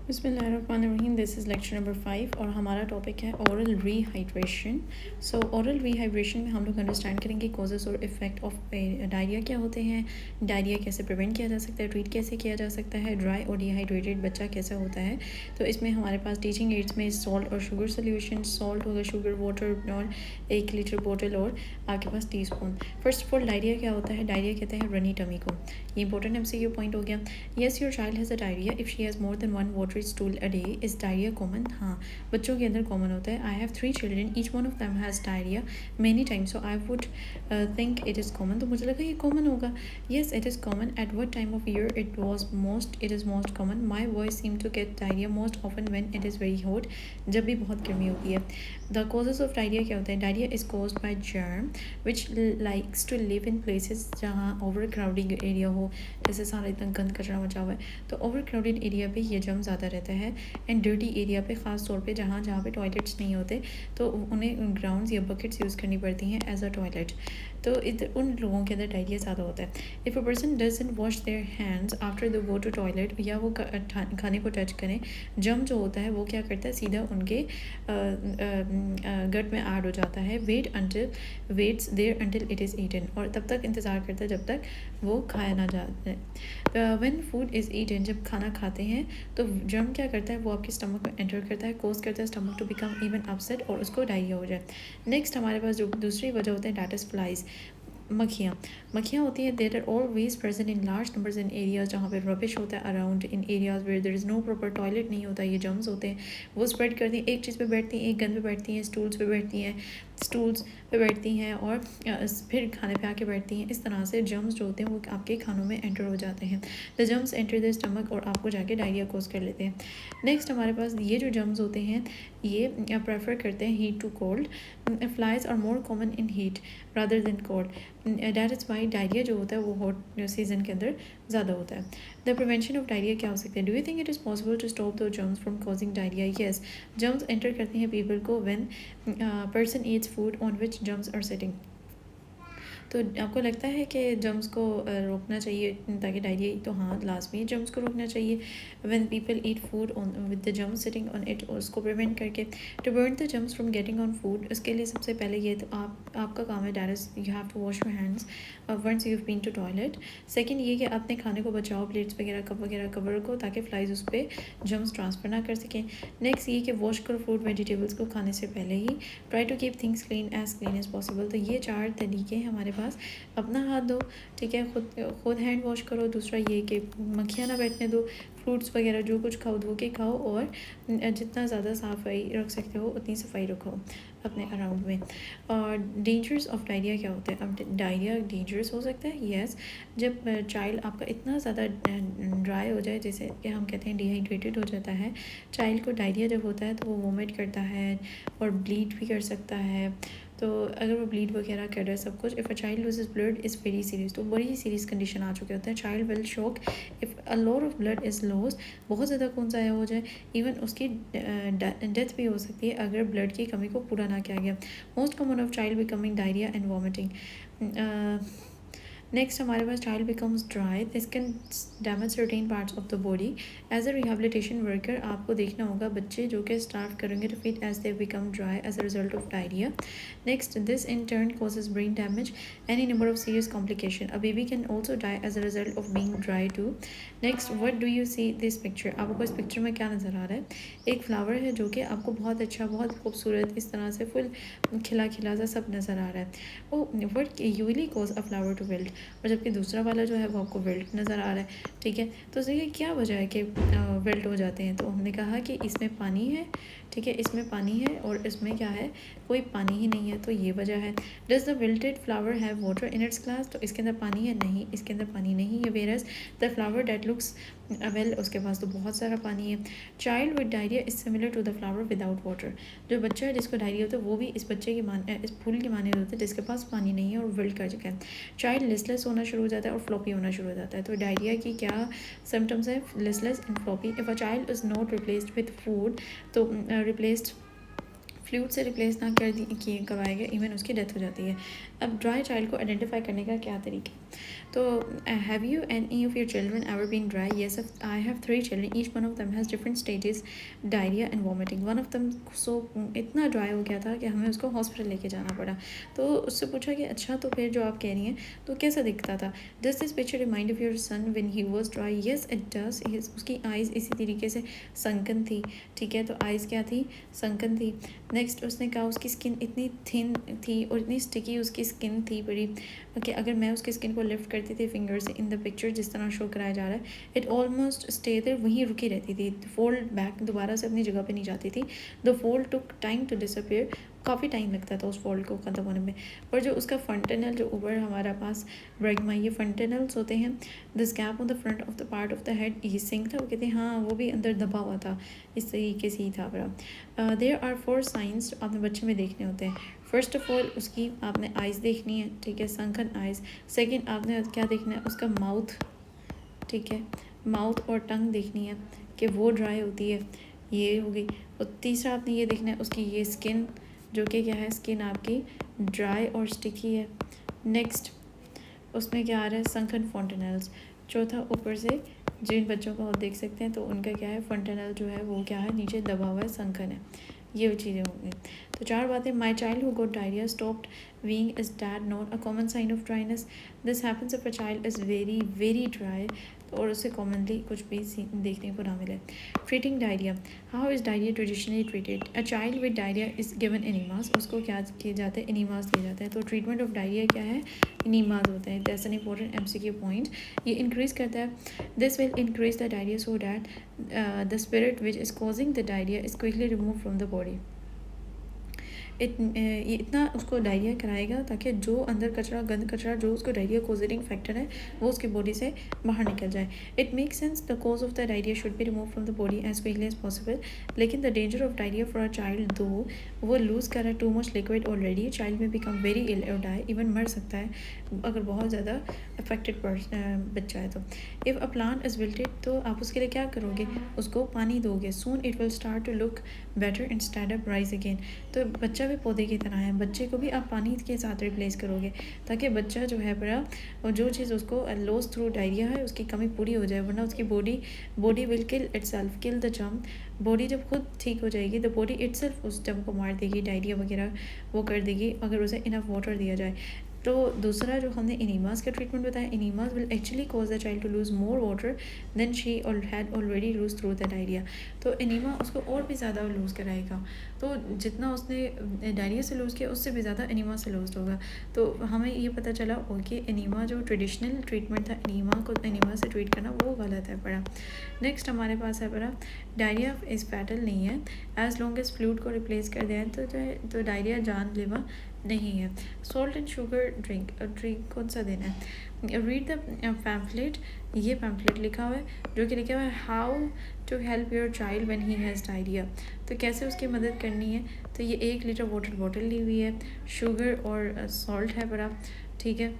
बिस्मिल्लाहिर्रहमानिर्रहीम। This is lecture number 5 और हमारा टॉपिक है ओरल रीहाइड्रेशन। सो ओरल रीहाइड्रेशन में हम लोग अंडरस्टैंड करेंगे कॉजेज़ और इफ़ेक्ट ऑफ डायरिया क्या होते हैं, डायरिया कैसे प्रिवेंट किया जा सकता है, ट्रीट कैसे किया जा सकता है, ड्राई और डिहाइड्रेटेड बच्चा कैसा होता है। तो इसमें हमारे पास टीचिंग एड्स में सॉल्ट और शुगर सोल्यूशन, सॉल्ट होगा, शुगर वाटर और 1 लीटर बोतल और आपके पास teaspoon. First of all diarrhoea क्या होता है? डायरिया कहते हैं रनी टमी को। ये इंपॉर्टेंट MCQ पॉइंट हो गया। Yes your child has a diarrhoea if she has more than 1 water stool a day. Is diarrhoea common? हाँ, बच्चों के अंदर कॉमन होता है। I have 3 children, each one of them has diarrhoea many times, so I would think it is common. तो मुझे लगा ये कॉमन होगा। Yes it is common. At what time of year it is most common? My boys seam to get diarrhoea most often when it is very hot, जब भी बहुत गर्मी होती है। द कॉजेज ऑफ डायरिया क्या होता है? Diarrhoea is caused by germ which likes to live in places जहाँ ओवर क्राउडिंग एरिया हो, जैसे सारा इतना गंद कचरा मचा हुआ है, तो ओवर क्राउडेड एरिया पे ये जर्म ज़्यादा रहता है। एंड डर्टी एरिया पे ख़ास तौर पे जहाँ जहाँ पे टॉयलेट्स नहीं होते, तो उन्हें ग्राउंड्स या बकेट्स यूज़ करनी पड़ती हैं एज अ टॉयलेट, तो उन लोगों के अंदर डायरिया ज़्यादा होता है। If a person doesn't wash their hands after the go to toilet, या वो खाने को टच करें, जर्म जो होता है वो क्या करता है, सीधा उनके गट में ऐड हो जाता है। Waits there until it is eaten, और तब तक इंतज़ार करता है जब तक वो खाया ना जाए। व्हेन फूड इज़ ईटन, जब खाना खाते हैं तो जर्म क्या करता है, वो आपके स्टमक में एंटर करता है, कोज करता है stomach to become even upset, और उसको डायरिया हो जाए। नेक्स्ट हमारे पास जो दूसरी वजह होता है, दैट इज़ फ्लाइज, मक्खियाँ होती हैं। There are always present in large numbers in areas जहाँ पे रबिश होता है around, in areas where there is no proper toilet नहीं होता, ये जर्म्स होते हैं, वो स्प्रेड करती हैं। एक चीज़ पे बैठती हैं, एक गंद पे बैठती हैं, स्टूल्स पे बैठती हैं और फिर खाने पे आके बैठती हैं। इस तरह से जर्म्स जो होते हैं वो आपके खानों में एंटर हो जाते हैं। The germs enter the stomach, और आपको जाके डायरिया कोज कर लेते हैं। नेक्स्ट हमारे पास ये जो जर्म्स होते हैं ये प्रेफर करते हैं heat to cold. Flies are more common in heat rather than cold, that is why diarrhoea जो होता है वो हॉट सीज़न के अंदर ज़्यादा होता है। द प्रिवेंशन ऑफ डायरिया क्या हो सकता है? Do you think it is possible to stop the germs from causing diarrhoea? Yes, germs enter करते हैं पीपल को when person eats food on which germs are sitting. तो आपको लगता है कि जर्म्स को रोकना चाहिए ताकि डायरिया, तो हाँ लाजमी जर्म्स को रोकना चाहिए। When people eat food on with the germs sitting on it, उसको प्रिवेंट करके। To burn the germs from getting on food, उसके लिए सबसे पहले ये तो आपका काम है, that is you have to wash your hands once you have been to toilet. Second ये कि अपने खाने को बचाओ, प्लेट्स वगैरह कप वगैरह कवर को, ताकि फ्लाइज उस पर जर्म्स ट्रांसफ़र ना कर सकें। नेक्स्ट ये कि वॉश करो फ्रूट वेजिटेबल्स को खाने से पहले ही। Try to keep things clean as possible. तो ये 4 तरीके हैं हमारे पास। अपना हाथ दो, ठीक है, खुद हैंड वॉश करो। दूसरा ये कि मक्खियाँ ना बैठने दो, फ्रूट्स वगैरह जो कुछ खाओ धो के खाओ, और जितना ज़्यादा सफाई रख सकते हो उतनी सफाई रखो अपने अराउंड में। और डेंजर्स ऑफ डायरिया क्या होते हैं? अब डायरिया डेंजरस हो सकता है, येस, जब चाइल्ड आपका इतना ज़्यादा ड्राई हो जाए, जैसे कि हम कहते हैं डिहाइड्रेटेड हो जाता है। चाइल्ड को डायरिया जब होता है तो वो वोमिट करता है और ब्लीड भी कर सकता है। तो अगर वो ब्लीड वगैरह कर रहा है सब कुछ, if a child loses blood is very serious, तो बड़ी ही सीरियस कंडीशन आ चुके होते हैं। Child will shock if a lot of blood is loss, बहुत ज़्यादा खून ज़ाया हो जाए, इवन उसकी डेथ भी हो सकती है अगर ब्लड की कमी को पूरा ना किया गया। Most common of child becoming diarrhoea and vomiting. Next हमारे पास child becomes dry, this can damage certain parts of the body. As a rehabilitation worker आपको देखना होगा बच्चे जो कि स्टार्व करेंगे to feed as they become dry as a result of diarrhoea. Next this in turn causes brain damage, any number of serious complication. A baby can also die as a result of being dry too. Next, what do you see this picture? आपको इस picture में क्या नज़र आ रहा है? एक flower है जो कि आपको बहुत अच्छा, बहुत खूबसूरत, इस तरह से फुल खिला खिला सा सब नज़र आ रहा है। ओ what usually cause a flower to wilt, और जबकि दूसरा वाला जो है वो आपको विल्ट नज़र आ रहा है, ठीक है। तो देखिए क्या वजह है कि विल्ट हो जाते हैं? तो हमने कहा कि इसमें पानी है, ठीक है, इसमें पानी है और इसमें क्या है, कोई पानी ही नहीं है, तो ये वजह है। Does the wilted flower have water in its glass? तो इसके अंदर पानी है? नहीं, इसके अंदर पानी नहीं है। Whereas the flower that looks well, उसके पास तो बहुत सारा पानी है। Child with diarrhoea is similar to the flower without water, जो बच्चा है जिसको डायरिया होता है वो भी इस बच्चे की इस फूल की माने होते हैं जिसके पास पानी नहीं है और विल्ट कर चुका है। चाइल्ड लिस्टलेस होना शुरू हो जाता है और फ्लॉपी होना शुरू हो जाता है। तो डायरिया की क्या सिम्टम्स है? Listless and floppy. If a child is not replaced with food, तो रिप्लेस्ड फ्लूइड से रिप्लेस ना कर किए करवाया गया, इवन उसकी डेथ हो जाती है। अब ड्राई चाइल्ड को आइडेंटिफाई करने का क्या तरीका? तो have you any of your children ever been dry? Yes, I have 3 children, each one of them has different stages, diarrhoea and vomiting. One of them so इतना ड्राई हो गया था कि हमें उसको हॉस्पिटल लेके जाना पड़ा। तो उससे पूछा कि अच्छा तो फिर जो आप कह रही हैं तो कैसा दिखता था? Does this picture remind of your son when he was dry? Yes it does. उसकी आइज़ इसी तरीके से संकन थी, ठीक है, तो आइज़ क्या थी? संकन थी। नेक्स्ट उसने कहा उसकी स्किन इतनी थिन थी और इतनी स्टिकी उसकी स्किन थी बड़ी, ओके, अगर मैं उसकी स्किन को लिफ्ट करती थी फिंगर से इन द पिक्चर जिस तरह शो कराया जा रहा है, इट ऑलमोस्ट स्टे देयर, वहीं रुकी रहती थी, फोल्ड बैक दोबारा से अपनी जगह पे नहीं जाती थी। The fold took time to disappear, काफ़ी टाइम लगता था उस फोल्ड को ख़त्म होने में। और जो उसका फंटेनल जो ऊपर हमारा पास ब्रैगमा, ये फंटेनल्स होते हैं, this gap on the front of the part of the head, ये सिंक था, वो कहते हैं हाँ वो भी अंदर दबा हुआ था, इस तरीके से ही था बड़ा। देयर आर 4 साइंस आपने बच्चे में देखने होते हैं। फर्स्ट ऑफ ऑल उसकी आपने आइज़ देखनी है, ठीक है, संकन आइज़। सेकेंड आपने क्या देखना है? उसका माउथ, ठीक है, माउथ और टंग देखनी है कि वो ड्राई होती है, ये हो गई। और तीसरा आपने ये देखना है उसकी ये स्किन, जो कि क्या है, स्किन आपकी ड्राई और स्टिकी है। नेक्स्ट उसमें क्या आ रहा है? Sunken fontanelles. चौथा ऊपर से जिन बच्चों को आप देख सकते हैं तो उनका क्या है? फॉन्टेनल जो है वो क्या है? नीचे दबा हुआ है, संकन है। ये चीज़ें होंगी। तो 4 बातें। My child who got diarrhoea stopped being is that not a common sign of dryness? This happens if a child is very very dry, और उसे कॉमनली कुछ भी देखने को ना मिले। Treating diarrhoea, how is diarrhoea traditionally treated? A child with diarrhoea is given enemas, उसको क्या किए जाते हैं? एनीमास दिए जाते हैं। तो ट्रीटमेंट ऑफ डायरिया क्या है? एनीमास होता है। That's an important MCQ point. ये इंक्रीज करता है, this will increase the diarrhoea so that the spirit which is causing the diarrhoea is quickly remove from the body. ये इतना उसको डायरिया कराएगा ताकि जो अंदर कचरा, गंद कचरा जो उसको डायरिया कोजिंग फैक्टर है वो उसकी बॉडी से बाहर निकल जाए। It makes sense the cause of the diarrhoea should be remove from the body as quickly as possible. लेकिन the danger of diarrhoea for a child, though वो लूज़ कर रहा है too much liquid already, child may become very ill और die, even मर सकता है अगर बहुत ज़्यादा अफेक्टेड बच्चा है तो। If a plant is wilted, तो आप उसके लिए क्या करोगे? उसको पानी दोगे। Soon it will start to look better instead of rise again. तो बच्चा भी पौधे की तरह है, बच्चे को भी आप पानी के साथ रिप्लेस करोगे ताकि बच्चा जो है बड़ा, और जो चीज़ उसको लॉस थ्रू डायरिया है उसकी कमी पूरी हो जाए, वरना उसकी body will kill itself, kill the germ. Body जब खुद ठीक हो जाएगी द बॉडी इटसेल्फ उस जर्म को मार देगी, डायरिया वगैरह वो कर देगी अगर उसे इनफ वाटर दिया जाए। तो दूसरा जो हमने एनीमास का ट्रीटमेंट बताया, enemas will actually cause the child to lose more water than she had already lose through the diarrhoea. तो एनीमा उसको और भी ज़्यादा लूज़ कराएगा, तो जितना उसने डायरिया से लूज़ किया उससे भी ज़्यादा एनीमा से लूज होगा। तो हमें ये पता चला कि एनीमा जो ट्रेडिशनल ट्रीटमेंट था एनीमा को एनीमा से ट्रीट करना वो गलत है बड़ा। नेक्स्ट हमारे पास है बड़ा, डायरिया इज़ फैटल नहीं है, एज लॉन्ग एज फ्लूइड को रिप्लेस कर दें तो जो है तो डायरिया जानलेवा नहीं है। सॉल्ट एंड शुगर ड्रिंक कौन सा देना है? रीड द पैम्फलेट, ये पैम्फलेट लिखा हुआ है जो कि लिखा हुआ है how to help your child when he has diarrhoea. तो कैसे उसकी मदद करनी है? तो ये 1 लीटर वाटर बॉटल ली हुई है, शुगर और सॉल्ट है बड़ा, ठीक है।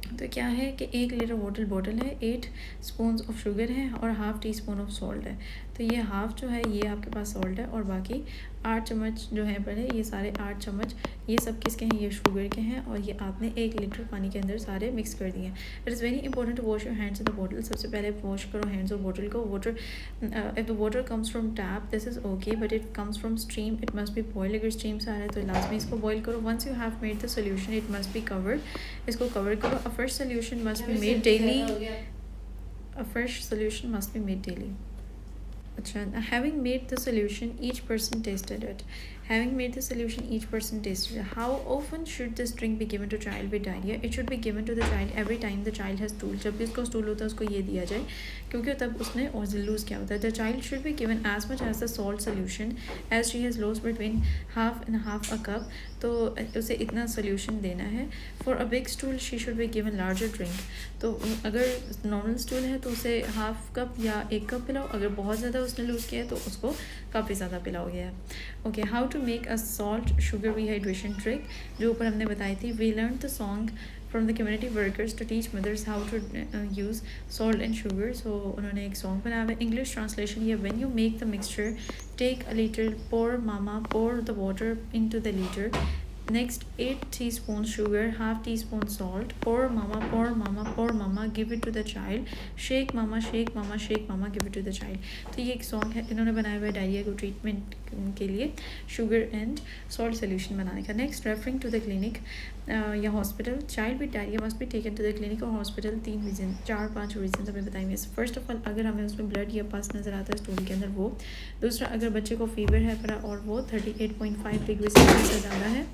तो क्या है कि 1 लीटर वाटर बॉटल है, 8 स्पून ऑफ शुगर है और half tea spoon of salt है। तो ये हाफ़ जो है ये आपके पास सॉल्ट है और बाकी 8 चम्मच जो है पहले ये सारे 8 चम्मच ये सब किसके हैं? ये शुगर के हैं और ये आपने 1 लीटर पानी के अंदर सारे मिक्स कर दिए हैं। It is very important to wash your hands in the bottle. सबसे पहले वॉश करो हैंड्स और बॉटल को। Water if the water comes from tap this is okay, but it comes from stream it must be boil. अगर stream से आ रहा है तो लाजमी इसको बॉयल करो। Once you have made the solution it must be covered, इसको कवर करो। A fresh solution must be made daily, a fresh solution must be made daily. अच्छा, having made the solution each person tasted it. Having made the solution each person tasted it. How often should this drink be given to child with diarrhea? It should be given to the child every time the child has stool. जब भी उसको stool होता है उसको ये दिया जाए क्योंकि तब उसने लूज़ किया होता है। The child should be given as much as the salt solution as she has lost between half and half a cup. तो उसे इतना सोल्यूशन देना है। For a big stool she should be given larger drink. तो अगर normal stool है तो उसे हाफ कप या 1 कप पिलाओ, अगर बहुत ज़्यादा उसने लूज़ किया है तो उसको काफ़ी ज़्यादा पिलाओगे आप। Okay, how to make a salt sugar rehydration trick जो ऊपर हमने बताई थी। We learn the song from the community workers to teach mothers how to use salt and sugar. So उन्होंने एक सॉन्ग बनाया है। इंग्लिश ट्रांसलेशन ये, when you make the mixture take a little, pour mama, pour the water into the liter. Next, 8 teaspoons sugar, half teaspoon salt. Pour mama, pour mama, pour mama, give it to the child. Shake mama, shake mama, shake mama, give it to the child. तो ये एक song है, इन्होंने बनाया हुआ है diarrhoea को treatment के लिए शुगर एंड सॉल्ट सोल्यूशन बनाने का। Next, referring to the clinic या hospital, child with diarrhoea must be taken to the clinic और हॉस्पिटल। 3 रीज़न, 4-5 रीजन हमें बताएंगे। फर्स्ट ऑफ ऑल, अगर हमें उसमें ब्लड या पस नज़र आता है स्टूल के अंदर वो। दूसरा, अगर बच्चे को फीवर है पर और वो 38.5 डिग्री सेल्सियस से ज़्यादा है।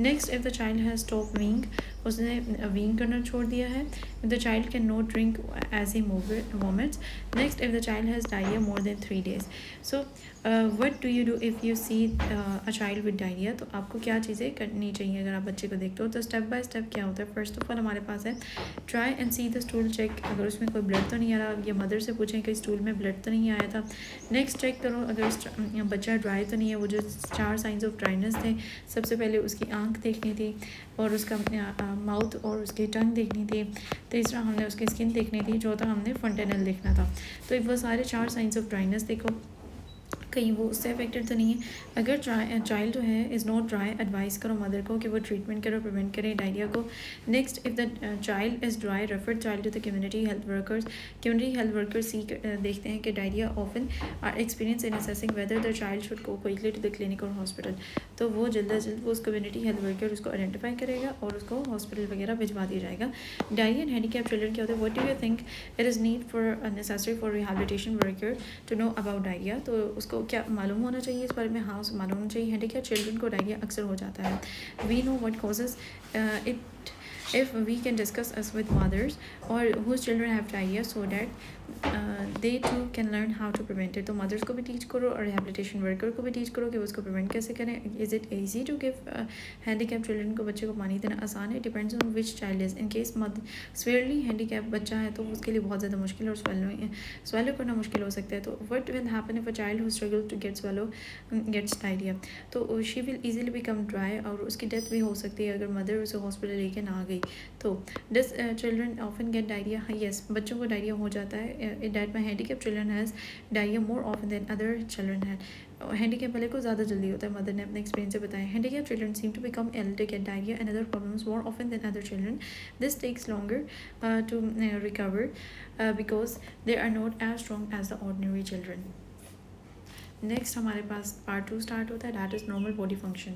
Next, if the child has stop weeing, उसने वीइंग करना छोड़ दिया है। If the child can not drink as he vomits. Next, if the child has diarrhoea more than 3 days। So what do you do if you see a child with diarrhoea. तो आपको क्या चीज़ें करनी चाहिए अगर आप बच्चे को देखते हो। तो स्टेप बाय स्टेप क्या होता है। फर्स्ट ऑफ ऑल हमारे पास है try and see the stool check, अगर उसमें कोई ब्लड तो नहीं आ रहा, या मदर से पूछें कि स्टूल में ब्लड तो नहीं आया था। नेक्स्ट, चेक करो अगर बच्चा ड्राई तो नहीं है। वो जो 4 साइंस ऑफ ड्राइनेस थे, सबसे पहले उसकी आंख देखनी थी और उसका माउथ और उसकी टंग देखनी थी। तीसरा, हमने उसकी स्किन देखनी थी। चौथा, हमने फंटेनल देखना था। तो वो सारे 4 साइंस ऑफ ड्राइनेस देखो कहीं वो उससे अफेक्टेड तो नहीं है। अगर चाइल्ड जो है इज़ नॉट ड्राई, एडवाइस करो मदर को कि वो ट्रीटमेंट करो, प्रिवेंट करें डायरिया को। Next, if the child is dry, refer child to the community health workers. Community health workers देखते हैं कि diarrhoea often are experience in assessing whether the child should go quickly to the clinic और hospital. तो वो जल्द अज जल्द वो उस कम्युनिटी हेल्थ वर्कर उसको आइडेंटिफाई करेगा और उसको हॉस्पिटल वगैरह भिजवा दिया जाएगा। डायरिया एंड हैंडीकैप चिल्ड्रन क्या होता है। What do you think it is need for necessary for rehabilitation worker to know about diarrhoea. तो उसको क्या मालूम होना चाहिए इस बारे में। हाँ, उसे मालूम होना चाहिए। हैंडीकैप चिल्ड्रन को डायरिया अक्सर हो जाता है। We know what causes it if we can discuss us with mothers or whose children have diarrhea so that they too can learn how to prevent it। तो mothers को भी teach करो और rehabilitation worker को भी teach करो कि उसको prevent कैसे करें। is it easy to give handicapped children को बच्चे को पानी देना आसान है। depends on which child is in case severely handicapped बच्चा है तो उसके लिए बहुत ज़्यादा मुश्किल और swallow करना मुश्किल हो सकता है। तो what will happen if a child who struggles to get swallow gets diarrhea। तो she will easily become dry और उसकी डेथ भी हो सकती है अगर मदर उसे हॉस्पिटल लेके ना आ गई। तो does children often get diarrhoea. Yes, बच्चों को डायरिया हो जाता है। That my handicap children has diarrhoea more often than other children had. Handicap वाले को ज़्यादा जल्दी होता है, मदर ने अपने एक्सपीरियंस से बताया। Handicap children seem to become ill to get diarrhoea and other problems more often than other children. This takes longer to recover because they are not as strong as the ordinary children. Next हमारे पास part 2 start होता है, that is normal body function.